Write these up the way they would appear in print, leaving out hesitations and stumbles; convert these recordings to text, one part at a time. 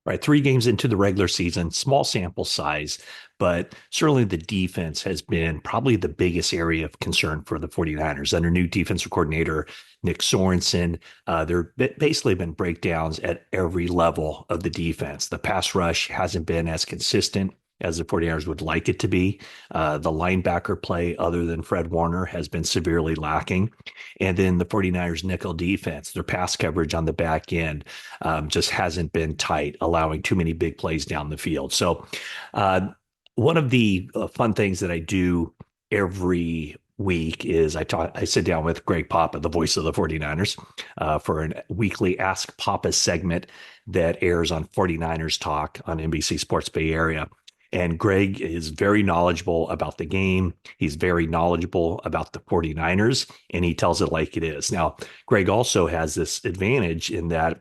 Right, 3 games into the regular season, small sample size, but certainly the defense has been probably the biggest area of concern for the 49ers. Under new defensive coordinator, Nick Sorensen, there have basically been breakdowns at every level of the defense. The pass rush hasn't been as consistent as the 49ers would like it to be. The linebacker play, other than Fred Warner, has been severely lacking. And then the 49ers nickel defense, their pass coverage on the back end just hasn't been tight, allowing too many big plays down the field. So, one of the fun things that I do every week is I sit down with Greg Papa, the voice of the 49ers, for a weekly Ask Papa segment that airs on 49ers Talk on NBC Sports Bay Area. And Greg is very knowledgeable about the game. He's very knowledgeable about the 49ers, and he tells it like it is. Now, Greg also has this advantage in that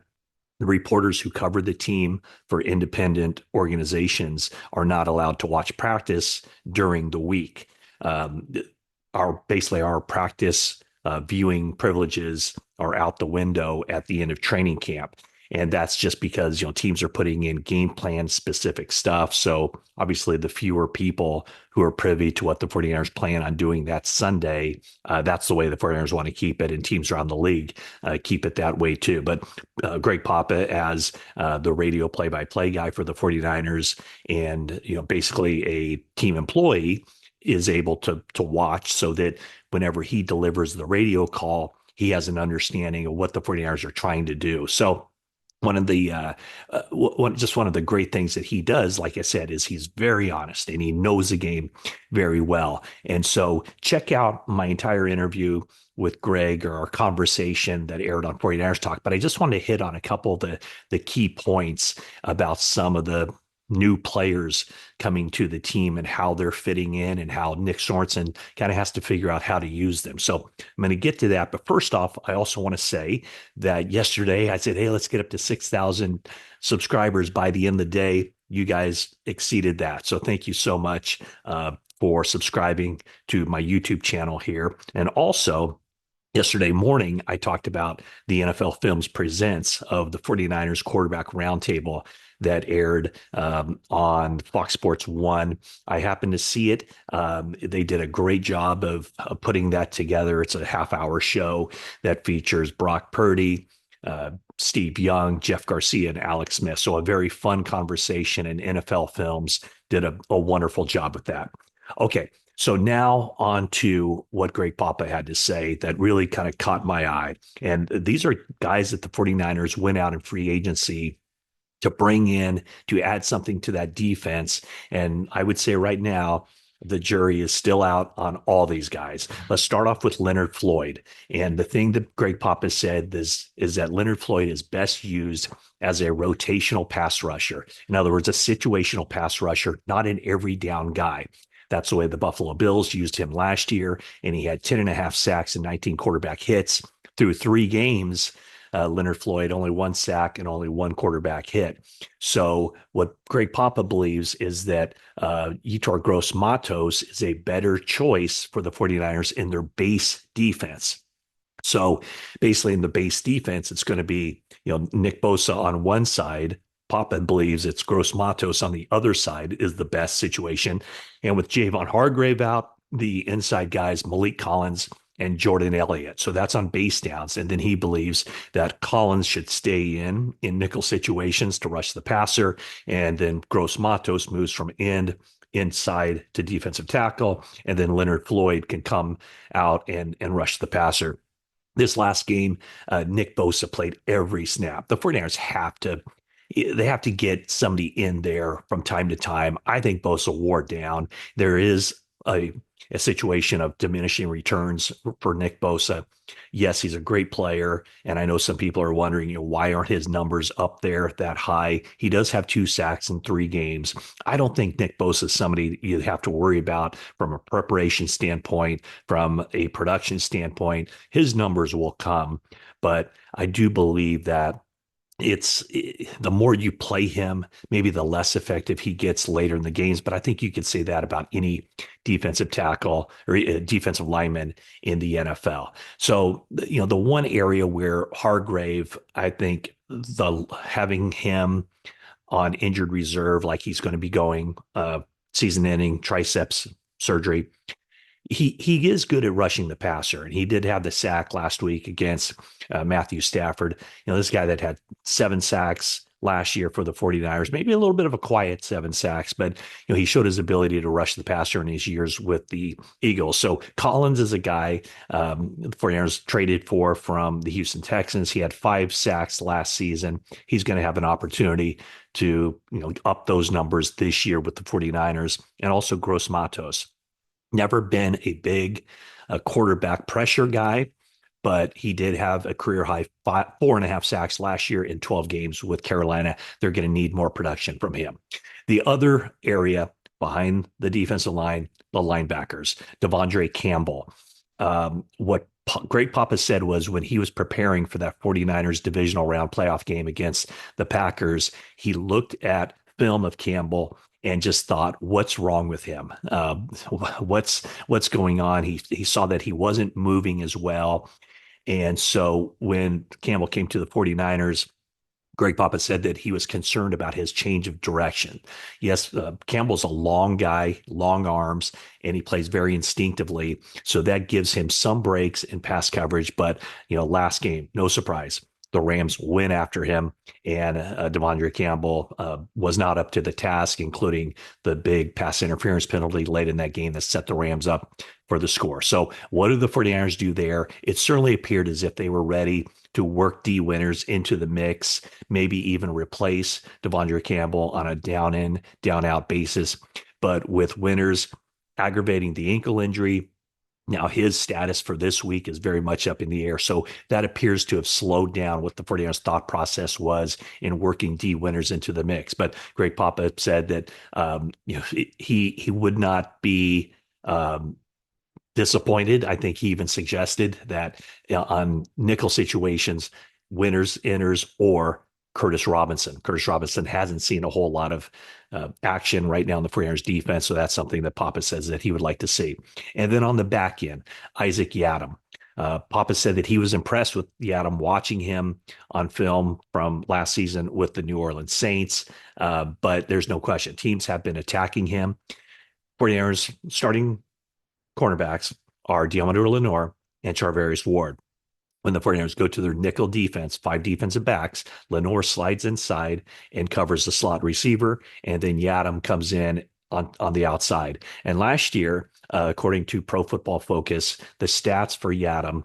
the reporters who cover the team for independent organizations are not allowed to watch practice during the week. Um, our practice viewing privileges are out the window at the end of training camp. And that's just because, teams are putting in game plan specific stuff. So obviously the fewer people who are privy to what the 49ers plan on doing that Sunday, that's the way the 49ers want to keep it. And teams around the league keep it that way too. But Greg Papa, as the radio play-by-play guy for the 49ers and, basically a team employee, is able to watch so that whenever he delivers the radio call, he has an understanding of what the 49ers are trying to do. So one of the one of the great things that he does, like I said, is he's very honest and he knows the game very well. And so check out my entire interview with Greg, or our conversation that aired on 49ers Talk. But I just wanted to hit on a couple of the key points about some of the new players coming to the team and how they're fitting in, and how Nick Sorensen kind of has to figure out how to use them. So I'm going to get to that. But first off, I also want to say that yesterday I said, hey, let's get up to 6,000 subscribers by the end of the day. You guys exceeded that. So thank you so much for subscribing to my YouTube channel here. And also, yesterday morning, I talked about the NFL Films Presents of the 49ers Quarterback Roundtable that aired on Fox Sports 1. I happened to see it. They did a great job of putting that together. It's a half-hour show that features Brock Purdy, Steve Young, Jeff Garcia, and Alex Smith. So a very fun conversation, and NFL Films did a wonderful job with that. Okay, so now on to what Greg Papa had to say that really kind of caught my eye. And these are guys that the 49ers went out in free agency to bring in to add something to that defense. And I would say right now, the jury is still out on all these guys. Let's start off with Leonard Floyd. And the thing that Greg Papa said is that Leonard Floyd is best used as a rotational pass rusher. In other words, a situational pass rusher, not an every down guy. That's the way the Buffalo Bills used him last year. And he had 10 and a half sacks and 19 quarterback hits through 3 games. Leonard Floyd, only 1 sack and only 1 quarterback hit. So what Greg Papa believes is that Yetur Gross-Matos is a better choice for the 49ers in their base defense. So basically in the base defense, it's going to be, Nick Bosa on one side. Papa believes it's Gross-Matos on the other side is the best situation. And with Javon Hargrave out, the inside guys, Malik Collins and Jordan Elliott. So that's on base downs. And then he believes that Collins should stay in nickel situations to rush the passer. And then Gross-Matos moves from inside to defensive tackle. And then Leonard Floyd can come out and rush the passer. This last game, Nick Bosa played every snap. The 49ers have to get somebody in there from time to time. I think Bosa wore down. There is a situation of diminishing returns for Nick Bosa. Yes, he's a great player. And I know some people are wondering, why aren't his numbers up there that high? He does have 2 sacks in 3 games. I don't think Nick Bosa is somebody you have to worry about from a preparation standpoint, from a production standpoint. His numbers will come, but I do believe that the more you play him, maybe the less effective he gets later in the games. But I think you could say that about any defensive tackle or defensive lineman in the NFL. So, the one area where Hargrave, I think having him on injured reserve, like he's going to be going season-ending triceps surgery. He is good at rushing the passer, and he did have the sack last week against Matthew Stafford. This guy that had 7 sacks last year for the 49ers, maybe a little bit of a quiet 7 sacks, but he showed his ability to rush the passer in his years with the Eagles. So Collins is a guy the 49ers traded for from the Houston Texans. He had 5 sacks last season. He's going to have an opportunity to up those numbers this year with the 49ers, and also Gross Matos. Never been a big quarterback pressure guy, but he did have a career high 4.5 sacks last year in 12 games with Carolina. They're going to need more production from him. The other area behind the defensive line, the linebackers, Devondre Campbell. What Greg Papa said was when he was preparing for that 49ers divisional round playoff game against the Packers, he looked at film of Campbell and just thought, what's wrong with him? What's going on? He saw that he wasn't moving as well. And so when Campbell came to the 49ers, Greg Papa said that he was concerned about his change of direction. Yes, Campbell's a long guy, long arms, and he plays very instinctively. So that gives him some breaks in pass coverage. But, last game, no surprise. The Rams went after him, and Devondre Campbell was not up to the task, including the big pass interference penalty late in that game that set the Rams up for the score. So what did the 49ers do there? It certainly appeared as if they were ready to work D Winters into the mix, maybe even replace Devondre Campbell on a down in, down out basis. But with Winters aggravating the ankle injury, now his status for this week is very much up in the air. So that appears to have slowed down what the 49ers thought process was in working D Winters into the mix. But Greg Papa said that he would not be disappointed. I think he even suggested that on nickel situations, Winters, enters, or Curtis Robinson. Curtis Robinson hasn't seen a whole lot of action right now in the 49ers defense, so that's something that Papa says that he would like to see. And then on the back end, Isaac Yiadom. Papa said that he was impressed with Yiadom watching him on film from last season with the New Orleans Saints, but there's no question. Teams have been attacking him. 49ers starting cornerbacks are Deommodore Lenoir and Charvarius Ward. When the 49ers go to their nickel defense, 5 defensive backs, Lenoir slides inside and covers the slot receiver, and then Yiadom comes in on the outside. And last year, according to Pro Football Focus, the stats for Yiadom,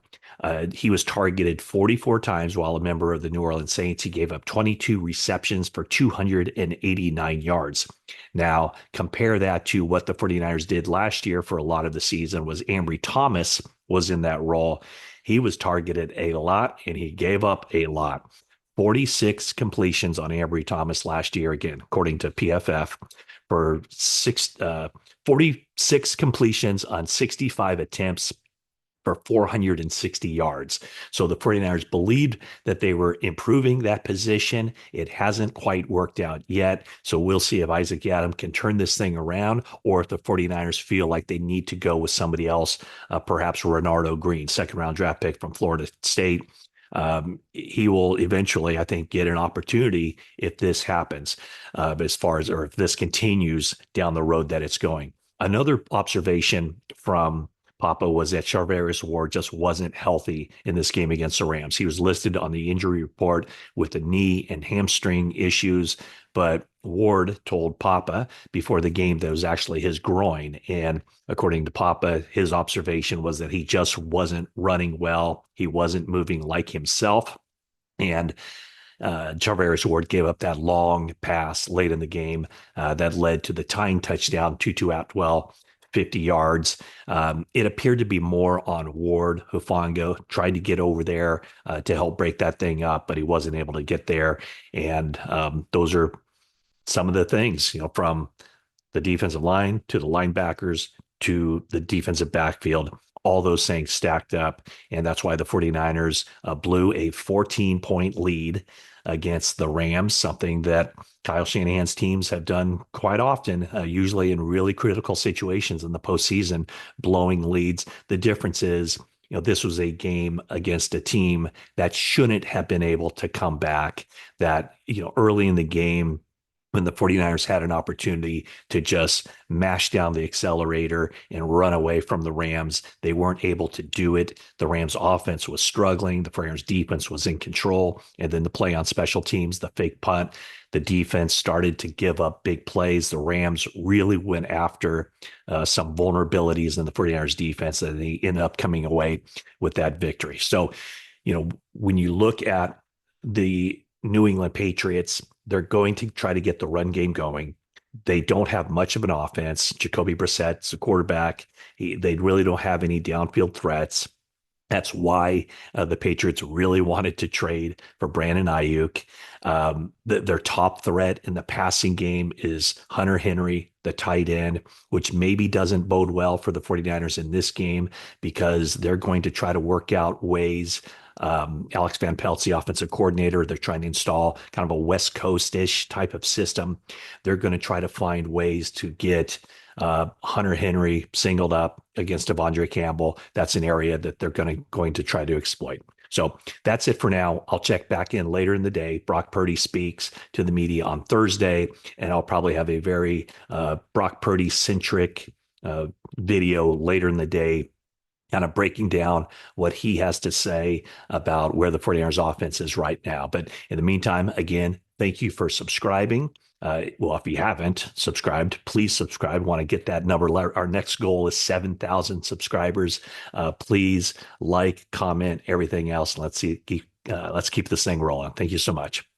he was targeted 44 times while a member of the New Orleans Saints. He gave up 22 receptions for 289 yards. Now, compare that to what the 49ers did last year for a lot of the season was Ambry Thomas was in that role. He was targeted a lot, and he gave up a lot. 46 completions on Ambry Thomas last year, again, according to PFF, for 46 completions on 65 attempts for 460 yards. So the 49ers believed that they were improving that position. It hasn't quite worked out yet. So we'll see if Isaac Yiadom can turn this thing around, or if the 49ers feel like they need to go with somebody else, perhaps Renardo Green, second-round draft pick from Florida State. He will eventually, I think, get an opportunity if this happens, or if this continues down the road that it's going. Another observation from Papa was that Charvarius Ward just wasn't healthy in this game against the Rams. He was listed on the injury report with the knee and hamstring issues, but Ward told Papa before the game that it was actually his groin. And according to Papa, his observation was that he just wasn't running well. He wasn't moving like himself. And Charvarius Ward gave up that long pass late in the game that led to the tying touchdown, Tutu Atwell, 50 yards. It appeared to be more on Ward. Hufanga tried to get over there to help break that thing up, but he wasn't able to get there. And those are some of the things, from the defensive line to the linebackers to the defensive backfield. All those things stacked up. And that's why the 49ers blew a 14-point lead against the Rams, something that Kyle Shanahan's teams have done quite often, usually in really critical situations in the postseason, blowing leads. The difference is, this was a game against a team that shouldn't have been able to come back, that, early in the game, when the 49ers had an opportunity to just mash down the accelerator and run away from the Rams. They weren't able to do it. The Rams offense was struggling. The 49ers defense was in control. And then the play on special teams, the fake punt, the defense started to give up big plays. The Rams really went after some vulnerabilities in the 49ers defense, and they ended up coming away with that victory. So, when you look at the New England Patriots, they're going to try to get the run game going. They don't have much of an offense. Jacoby Brissett's a quarterback. They really don't have any downfield threats. That's why the Patriots really wanted to trade for Brandon Ayuk. Their top threat in the passing game is Hunter Henry, the tight end, which maybe doesn't bode well for the 49ers in this game because they're going to try to work out ways. Alex Van Pelt's the offensive coordinator. They're trying to install kind of a West Coast-ish type of system. They're going to try to find ways to get Hunter Henry singled up against Devondre Campbell. That's an area that they're going to try to exploit. So that's it for now. I'll check back in later in the day. Brock Purdy speaks to the media on Thursday, and I'll probably have a very Brock Purdy-centric video later in the day, kind of breaking down what he has to say about where the 49ers offense is right now. But in the meantime, again, thank you for subscribing. Well, if you haven't subscribed, please subscribe. Want to get that number. Our next goal is 7,000 subscribers. Please like, comment, everything else. Let's keep this thing rolling. Thank you so much.